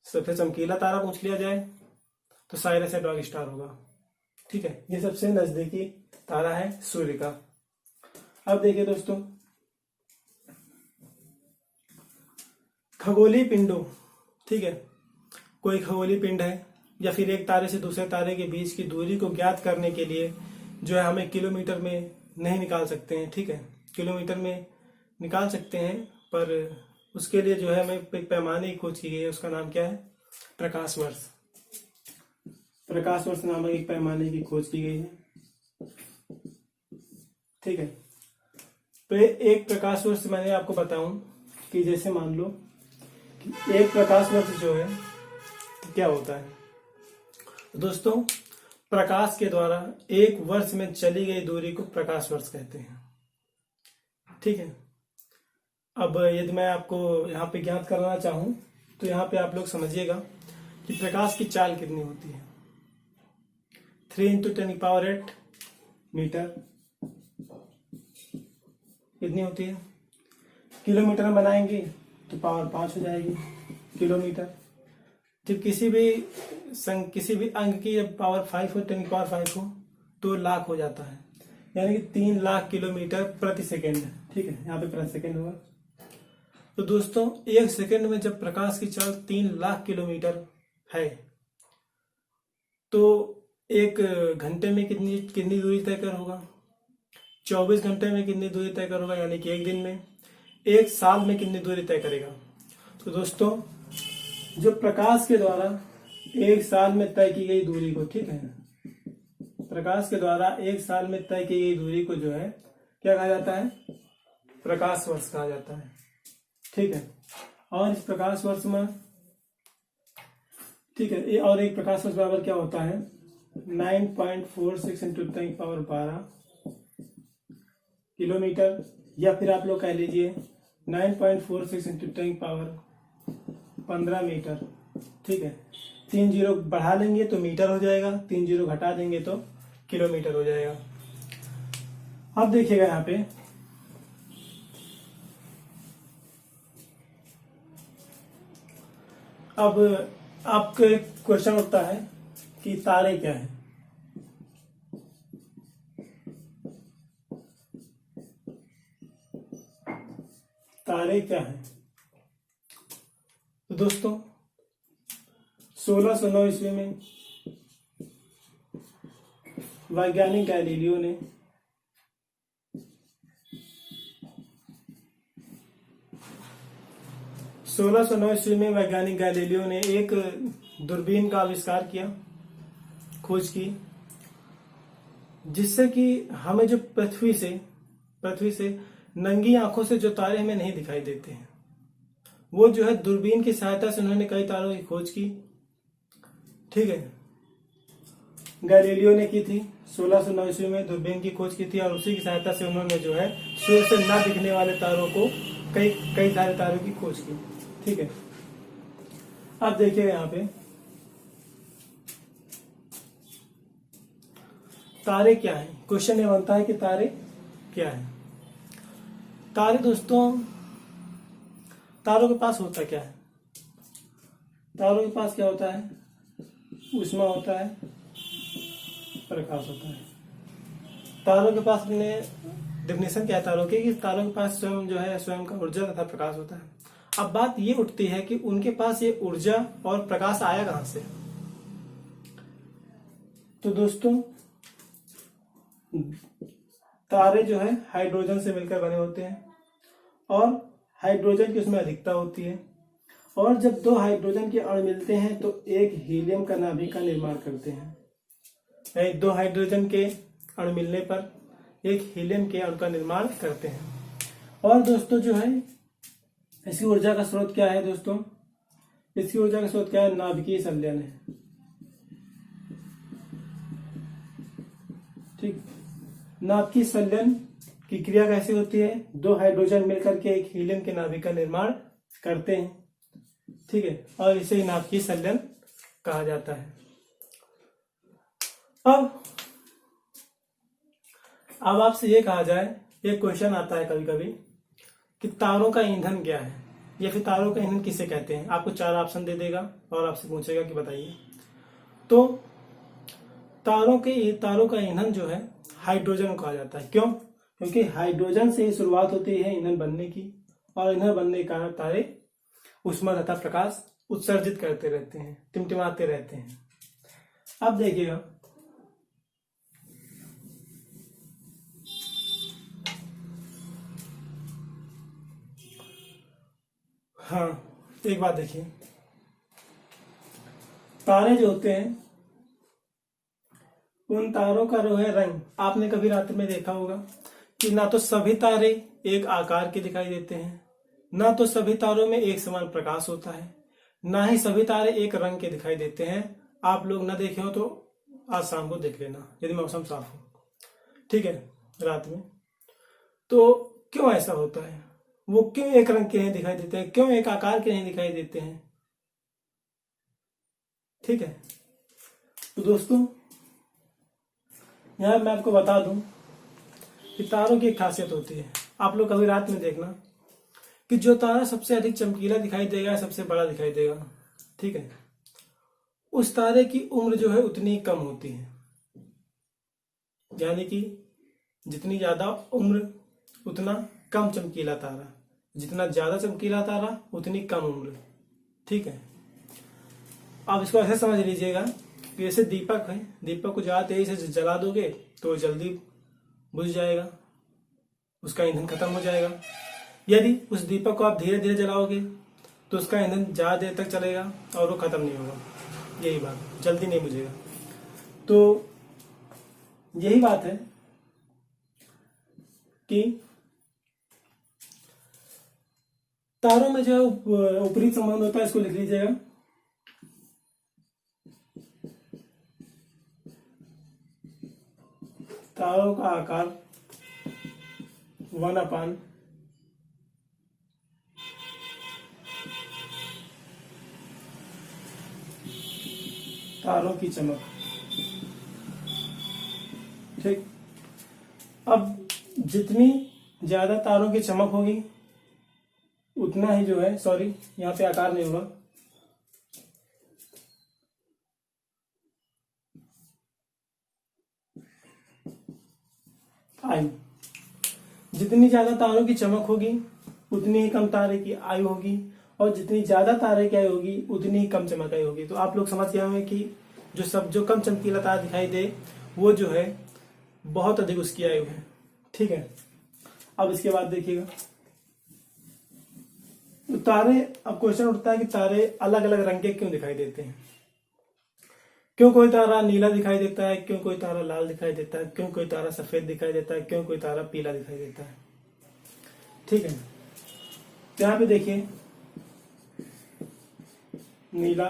सबसे चमकीला तारा पूछ लिया जाए तो साइरस या डॉग स्टार होगा, ठीक है। ये सबसे नजदीकी तारा है सूर्य का। अब देखिए दोस्तों, खगोलीय पिंडों, ठीक है, कोई खगोलीय पिंड है या फिर एक तारे से दूसरे तारे के बीच की दूरी को ज्ञात करने के लिए जो है हमें किलोमीटर में नहीं निकाल सकते हैं, ठीक है। किलोमीटर में निकाल सकते हैं पर उसके लिए जो है हमें एक पैमाने की खोज की गई है, उसका नाम क्या है, प्रकाश वर्ष। प्रकाश वर्ष नामक एक पैमाने की खोज की गई है, ठीक है। तो एक प्रकाश वर्ष मैंने आपको बताऊं कि जैसे मान लो कि एक प्रकाश वर्ष जो है क्या होता है दोस्तों, प्रकाश के द्वारा एक वर्ष में चली गई दूरी को प्रकाश वर्ष कहते हैं, ठीक है। अब यदि मैं आपको यहाँ पे ज्ञात करना चाहूं तो यहाँ पे आप लोग समझिएगा कि प्रकाश की चाल कितनी होती है, 3 × 10⁸ मीटर कितनी होती है। किलोमीटर में बनाएंगे तो पावर 5 हो जाएगी किलोमीटर। जब किसी भी अंक की जब पावर 5 हो, 10⁵ हो तो लाख हो जाता है, यानी कि 3 लाख किलोमीटर प्रति सेकेंड, ठीक है। यहाँ पे प्रति सेकेंड होगा। तो दोस्तों एक सेकेंड में जब प्रकाश की चाल 3 लाख किलोमीटर है तो एक घंटे में कितनी दूरी तय कर होगा, 24 घंटे में कितनी दूरी तय कर होगा, यानी कि एक दिन में, एक साल में कितनी दूरी तय करेगा। तो दोस्तों जो प्रकाश के द्वारा एक साल में तय की गई दूरी को, ठीक है, प्रकाश के द्वारा एक साल में तय की गई दूरी को जो है क्या कहा जाता है, प्रकाश वर्ष कहा जाता है, ठीक है। और इस प्रकाश वर्ष में, ठीक है, और एक प्रकाश वर्ष बराबर क्या होता है, 9.46 × 10⁻12 किलोमीटर, या फिर आप लोग कह लीजिए 9.46 × 10⁻15 मीटर, ठीक है। 3 जीरो बढ़ा लेंगे तो मीटर हो जाएगा, 3 जीरो घटा देंगे तो किलोमीटर हो जाएगा। अब देखिएगा यहाँ पे अब आपका एक क्वेश्चन उठता है कि तारे क्या है। तारे क्या है, तो दोस्तों 1609 ईस्वी में वैज्ञानिक गैलीलियो ने एक दूरबीन का आविष्कार किया, खोज की, जिससे कि हमें जो पृथ्वी से नंगी आंखों से जो तारे हमें नहीं दिखाई देते हैं, वो जो है दूरबीन की सहायता से उन्होंने कई तारों की खोज की, ठीक है। गैलीलियो ने की थी 1609 ईस्वी में दूरबीन की खोज की थी, और उसी की सहायता से उन्होंने जो है सूर्य से न दिखने वाले तारों को कई सारे तारों की खोज की, ठीक है। अब देखिए यहाँ पे तारे क्या है, क्वेश्चन ये बनता है कि तारे क्या है। तारे दोस्तों, तारों के पास होता क्या है, तारों के पास क्या होता है, ऊष्मा होता है, प्रकाश होता है। तारों के पास अपने डेफिनेशन क्या है तारों की, कि तारों के पास स्वयं जो है स्वयं का ऊर्जा तथा प्रकाश होता है। अब बात ये उठती है कि उनके पास ये ऊर्जा और प्रकाश आया कहां से। तो दोस्तों तारे जो है हाइड्रोजन से मिलकर बने होते हैं, और हाइड्रोजन की उसमें अधिकता होती है, और जब 2 हाइड्रोजन के अणु मिलते हैं तो एक हीलियम का नाभिक का निर्माण करते हैं, दो हाइड्रोजन के अणु मिलने पर एक हीलियम के अणु का निर्माण करते हैं। और दोस्तों जो है इसकी ऊर्जा का स्रोत क्या है दोस्तों? इसकी ऊर्जा का स्रोत क्या है? नाभिकीय संलयन है। ठीक, नाभिकीय संलयन की क्रिया कैसे होती है? दो हाइड्रोजन मिलकर के एक हीलियम के नाभिक का निर्माण करते हैं। ठीक है, और इसे नाभिकीय संलयन कहा जाता है। अब आपसे ये कहा जाए, एक क्वेश्चन आता है कभी कभी कि तारों का ईंधन क्या है, या फिर तारों का ईंधन किसे कहते हैं। आपको 4 ऑप्शन दे देगा और आपसे पूछेगा कि बताइए। तो तारों का ईंधन जो है हाइड्रोजन कहा जाता है। क्यों? क्योंकि हाइड्रोजन से ही शुरुआत होती है ईंधन बनने की, और ईंधन बनने के कारण तारे ऊष्मा तथा प्रकाश उत्सर्जित करते रहते हैं, टिमटिमाते रहते हैं। अब देखिएगा, हाँ एक बात देखिए, तारे जो होते हैं उन तारों का जो है रंग, आपने कभी रात में देखा होगा कि ना तो सभी तारे एक आकार के दिखाई देते हैं, ना तो सभी तारों में एक समान प्रकाश होता है, ना ही सभी तारे एक रंग के दिखाई देते हैं। आप लोग ना देखे हो तो आज शाम को देख लेना यदि मौसम साफ हो, ठीक है, रात में। तो क्यों ऐसा होता है? वो क्यों एक रंग के नहीं दिखाई देते हैं? क्यों एक आकार के नहीं दिखाई देते हैं? ठीक है, तो दोस्तों यहां मैं आपको बता दूं कि तारों की एक खासियत होती है। आप लोग कभी रात में देखना कि जो तारा सबसे अधिक चमकीला दिखाई देगा, सबसे बड़ा दिखाई देगा, ठीक है, उस तारे की उम्र जो है उतनी कम होती है। यानी कि जितनी ज्यादा उम्र उतना कम चमकीला तारा, जितना ज्यादा चमकीला तारा उतनी कम उम्र। ठीक है, आप इसको ऐसे समझ लीजिएगा कि जैसे दीपक है, दीपक को ज्यादा तेजी से जला दोगे तो जल्दी बुझ जाएगा, उसका ईंधन खत्म हो जाएगा। यदि उस दीपक को आप धीरे धीरे जलाओगे तो उसका ईंधन ज्यादा देर तक चलेगा और वो खत्म नहीं होगा। यही बात, जल्दी नहीं बुझेगा। तो यही बात है कि तारों में जो ऊपरी संबंध होता है, इसको लिख लीजिएगा। तारों का आकार 1/, तारों की चमक। ठीक, अब जितनी ज्यादा तारों की चमक होगी उतना ही जो है, सॉरी यहां पे आकार नहीं होगा, आयु। जितनी ज्यादा तारों की चमक होगी उतनी ही कम तारे की आयु होगी, और जितनी ज्यादा तारे की आयु होगी उतनी ही कम चमक आयु होगी। तो आप लोग समझ गए होंगे कि जो कम चमकीला तारा दिखाई दे वो जो है बहुत अधिक उसकी आयु है। ठीक है, अब इसके बाद देखिएगा, तो तारे, अब क्वेश्चन उठता है कि तारे अलग अलग रंग के क्यों दिखाई देते हैं? क्यों कोई तारा नीला दिखाई देता है, क्यों कोई तारा लाल दिखाई देता है, क्यों कोई तारा सफेद दिखाई देता है, क्यों कोई तारा पीला दिखाई देता है? ठीक है, यहां पे देखिए, नीला,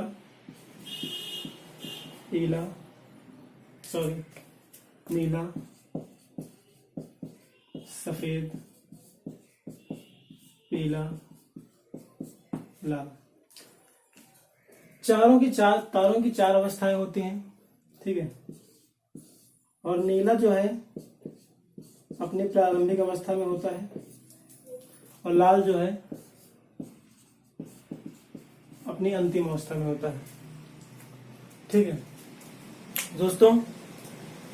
पीला, सॉरी नीला, सफेद, पीला, लाल, तारों की 4 अवस्थाएं होती हैं। ठीक है, और नीला जो है अपनी प्रारंभिक अवस्था में होता है, और लाल जो है अपनी अंतिम अवस्था में होता है। ठीक है दोस्तों,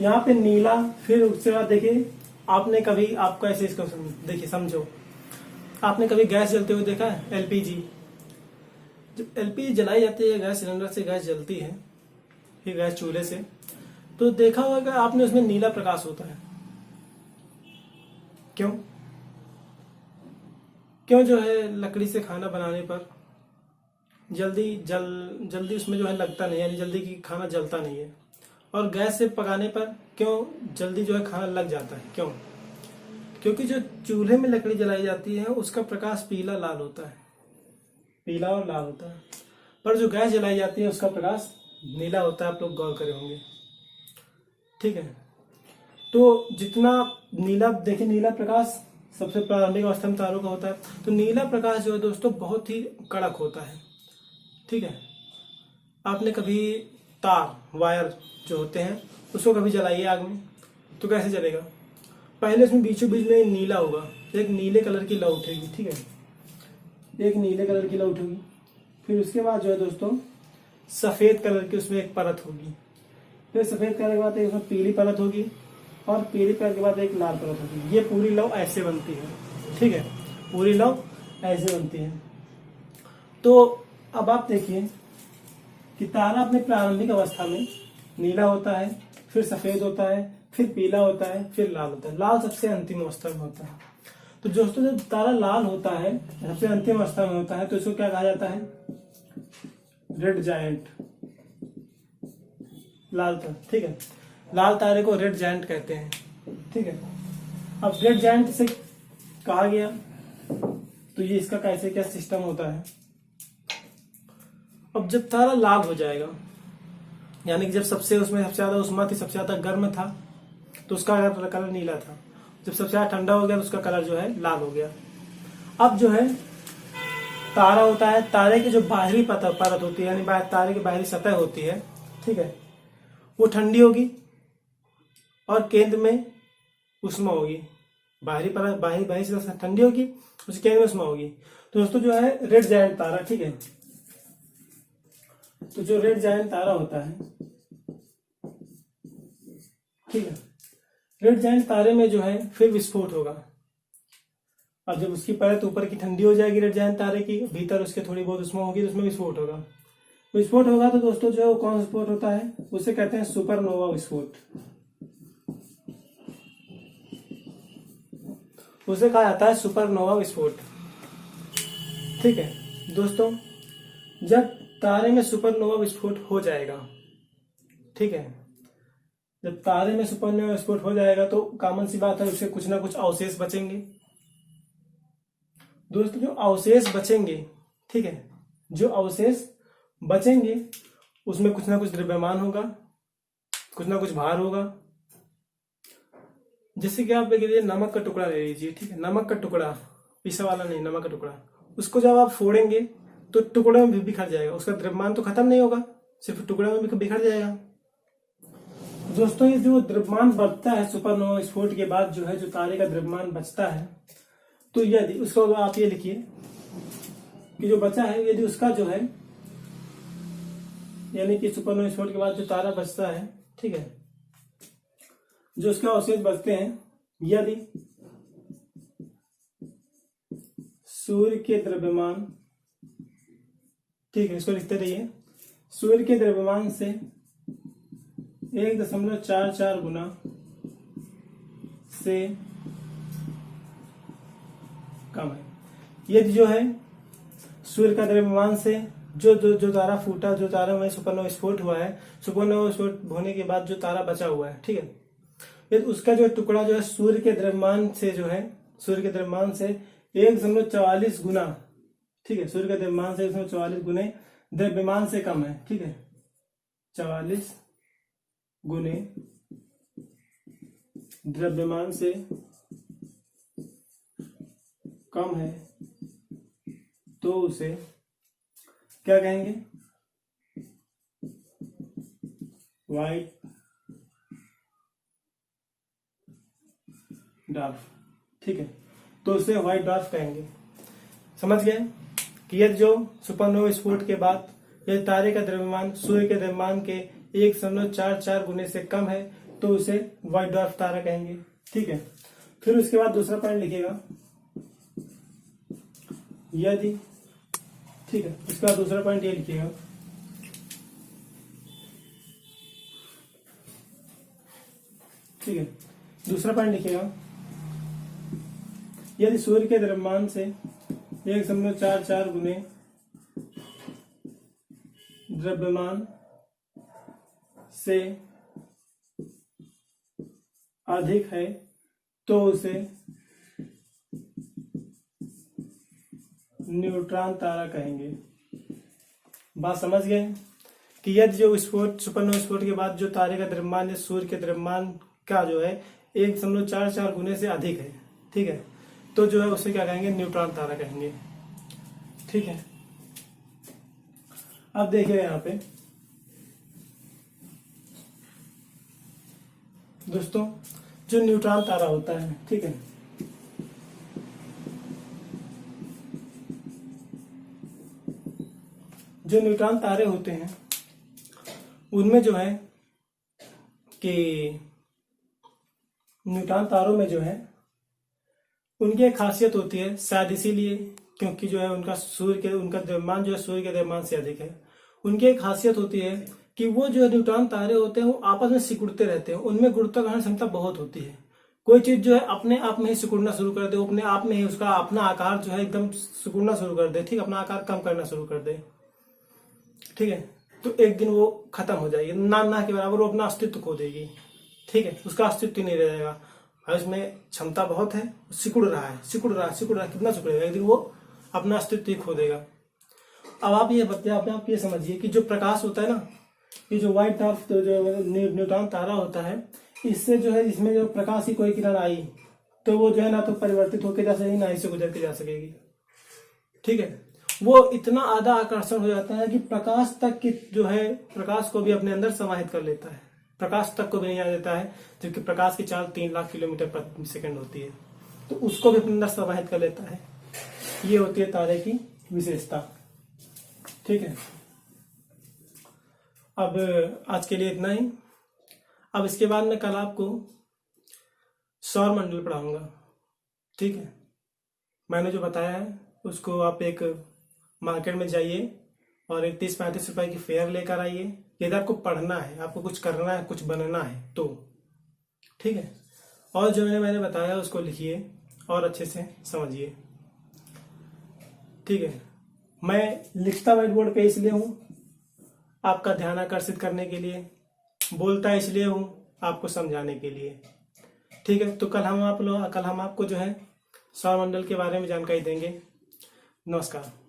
यहाँ पे नीला, फिर उसके बाद देखिए, आपने कभी, आपको ऐसे इसको देखिए, समझो, आपने कभी गैस जलते हुए देखा है? एलपीजी, जब एलपीजी जलाई जाती है, गैस सिलेंडर से गैस जलती है, फिर गैस चूल्हे से, तो देखा होगा आपने उसमें नीला प्रकाश होता है। क्यों? क्यों जो है लकड़ी से खाना बनाने पर जल्दी उसमें जो है लगता नहीं है, यानी जल्दी की खाना जलता नहीं है, और गैस से पकाने पर क्यों जल्दी जो है खाना लग जाता है, क्यों? क्योंकि जो चूल्हे में लकड़ी जलाई जाती है उसका प्रकाश पीला लाल होता है, पीला और लाल होता है, पर जो गैस जलाई जाती है उसका प्रकाश नीला होता है। आप लोग गौर करे होंगे, ठीक है। तो जितना नीला, देखिए नीला प्रकाश सबसे प्रारंभिक अवस्था में तारों का होता है, तो नीला प्रकाश जो है दोस्तों बहुत ही कड़क होता है, ठीक है। आपने कभी तार वायर जो होते हैं उसको कभी जलाइए आग में, तो कैसे जलेगा? पहले उसमें बीचों बीच में नीला होगा, एक नीले कलर की लौ उठेगी, ठीक है, एक नीले कलर की लौ उठेगी। फिर उसके बाद जो है दोस्तों सफेद कलर की उसमें एक परत होगी, फिर सफेद कलर के बाद एक उसमें पीली परत होगी, और पीली कलर के बाद एक लाल परत होगी। ये पूरी लौ ऐसे बनती है, ठीक है, पूरी लौ ऐसे बनती है। तो अब आप देखिए कि तारा अपने प्रारंभिक अवस्था में नीला होता है, फिर सफेद होता है, फिर पीला होता है, फिर लाल होता है। लाल सबसे अंतिम अवस्था में होता है। तो दोस्तों जब तारा लाल होता है, सबसे अंतिम अवस्था में होता है, तो इसको क्या कहा जाता है? रेड जायंट, लाल तारा, ठीक है। लाल तारे को रेड जायंट कहते हैं, ठीक है। अब रेड जायंट से कहा गया, तो ये इसका कैसे क्या सिस्टम होता है? अब जब तारा लाल हो जाएगा, यानी कि जब सबसे उसमें सबसे ज्यादा उष्मा थी, सबसे ज्यादा गर्म था, तो उसका कलर नीला था। जब सबसे ज्यादा ठंडा हो गया तो उसका कलर जो है लाल हो गया। अब जो है तारा होता है, तारे की जो बाहरी परत होती है, यानी तारे की बाहरी सतह होती है, ठीक है, वो ठंडी होगी और केंद्र में उष्मा होगी। बाहरी परत, बाहरी सतह ठंडी होगी, उसके केंद्र में उष्मा होगी। तो दोस्तों जो है रेड जायंट तारा, ठीक है, तो जो रेड जायंट तारा होता है, ठीक है, रेड जायंट तारे में जो है फिर विस्फोट होगा। अब जब उसकी परत ऊपर की ठंडी हो जाएगी रेड जायंट तारे की, भीतर उसके थोड़ी बहुत उष्मा होगी, तो उसमें विस्फोट होगा। विस्फोट होगा तो दोस्तों जो है वो कौन विस्फोट होता है? उसे कहते हैं सुपरनोवा विस्फोट, उसे कहा जाता है सुपरनोवा विस्फोट, ठीक है। दोस्तों जब तारे में सुपरनोवा विस्फोट हो जाएगा, ठीक है, जब तारे में सुपरनोवा विस्फोट हो जाएगा तो कॉमन सी बात है उससे कुछ ना कुछ अवशेष बचेंगे। दोस्तों जो अवशेष बचेंगे, ठीक है, जो अवशेष बचेंगे उसमें कुछ ना कुछ द्रव्यमान होगा, कुछ ना कुछ भार होगा। जैसे कि आप देखिए नमक का टुकड़ा ले लीजिए, ठीक है, नमक का टुकड़ा, पीसा वाला नहीं, नमक का टुकड़ा, उसको जब आप फोड़ेंगे तो टुकड़े में भी बिखर जाएगा, उसका द्रव्यमान तो खत्म नहीं होगा, सिर्फ टुकड़े में भी बिखर जाएगा। दोस्तों ये जो द्रव्यमान बढ़ता है सुपरनोवा विस्फोट के बाद, जो है जो तारे का द्रव्यमान बचता है, तो यदि उसको आप ये लिखिए कि जो बचा है, यदि उसका जो है, यानी कि सुपरनोवा विस्फोट के बाद जो तारा बचता है, ठीक है, जो उसके अवशेष बचते हैं, यदि सूर्य के द्रव्यमान, ठीक है, इसको लिखते रहिए, सूर्य के द्रव्यमान से 1.44 गुना से कम है। यदि जो है सूर्य का द्रव्यमान से जो तारा फूटा, जो तारा में सुपरनोवा विस्फोट हुआ है, सुपरनोवा विस्फोट होने के बाद जो तारा बचा हुआ है, ठीक है, यदि उसका जो टुकड़ा जो है सूर्य के द्रव्यमान से, जो है सूर्य के द्रव्यमान से 1.44 गुना, ठीक है, सूर्य के द्रव्यमान से 1.44 गुने द्रव्यमान से कम है, ठीक है, 44 गुने द्रव्यमान से कम है, तो उसे क्या कहेंगे? व्हाइट ड्वार्फ, ठीक है, तो उसे व्हाइट ड्वार्फ कहेंगे। समझ गए कि यदि जो सुपरनोवा विस्फोट के बाद यदि तारे का द्रव्यमान सूर्य के द्रव्यमान के 1.44 गुने से कम है, तो उसे व्हाइट ड्वार्फ तारा कहेंगे, ठीक है। फिर उसके बाद दूसरा पॉइंट लिखिएगा, यदि, ठीक है, उसके बाद दूसरा पॉइंट ये लिखिएगा, ठीक है, दूसरा पॉइंट लिखिएगा, यदि सूर्य के द्रव्यमान से 1.44 गुने द्रव्यमान से अधिक है तो उसे न्यूट्रॉन तारा कहेंगे। बात समझ गए कि यदि जो विस्फोट सुपरनोवा विस्फोट के बाद जो तारे का द्रव्यमान या सूर्य के द्रव्यमान का जो है 1.44 गुने से अधिक है, ठीक है, तो जो है उसे क्या कहेंगे, न्यूट्रॉन तारा कहेंगे। ठीक है, अब देखिए यहाँ पे दोस्तों, जो न्यूट्रॉन तारा होता है, ठीक है, जो न्यूट्रॉन तारे होते हैं उनमें जो है कि न्यूट्रॉन तारों में जो है उनकी एक खासियत होती है, शायद इसीलिए क्योंकि जो है उनका द्रव्यमान जो है सूर्य के द्रव्यमान से अधिक है। उनकी एक खासियत होती है कि वो जो न्यूट्रॉन तारे होते हैं वो आपस में सिकुड़ते रहते हैं, उनमें गुरुत्वाकर्षण क्षमता बहुत होती है। कोई चीज जो है अपने आप में ही सिकुड़ना शुरू कर दे, वो अपने आप में ही उसका अपना आकार जो है एकदम सिकुड़ना शुरू कर दे, ठीक, अपना आकार कम करना शुरू कर दे, ठीक है, तो एक दिन वो खत्म हो जाएगी, ना के बराबर वो अपना अस्तित्व खो देगी, ठीक है, उसका अस्तित्व नहीं रह जाएगा। इसमें क्षमता बहुत है, सिकुड़ रहा है, कितना सिकुड़ेगा, एक दिन वो अपना अस्तित्व ही खो देगा। अब आप ये समझिए कि जो प्रकाश होता है ना, ये जो व्हाइट डॉर्फ तो जो न्यूट्रॉन तारा होता है, इससे जो है इसमें जो प्रकाश की कोई किरण आई तो वो जो है ना तो परिवर्तित होकर जा सकेगी, ना इससे गुजर के जा सकेगी, ठीक है, वो इतना आधा आकर्षण हो जाता है कि प्रकाश तक की जो है प्रकाश को भी अपने अंदर समाहित कर लेता है, प्रकाश तक को भी नहीं आ देता है, जबकि प्रकाश की चाल 3 लाख किलोमीटर प्रति सेकंड होती है, तो उसको भी अपने अंदर समाहित कर लेता है। ये होती है तारे की विशेषता, ठीक है। अब आज के लिए इतना ही। अब इसके बाद मैं कल आपको सौर मंडल पढ़ाऊंगा, ठीक है। मैंने जो बताया है उसको आप एक मार्केट में जाइए और एक 30-35 रुपए की फेयर लेकर आइए। यदि आपको पढ़ना है, आपको कुछ करना है, कुछ बनना है तो, ठीक है, और जो मैंने बताया उसको लिखिए और अच्छे से समझिए, ठीक है। मैं लिखता व्हाइट बोर्ड पे इसलिए हूँ आपका ध्यान आकर्षित करने के लिए, बोलता इसलिए हूँ आपको समझाने के लिए, ठीक है। तो कल हम आपको जो है सौरमंडल के बारे में जानकारी देंगे। नमस्कार।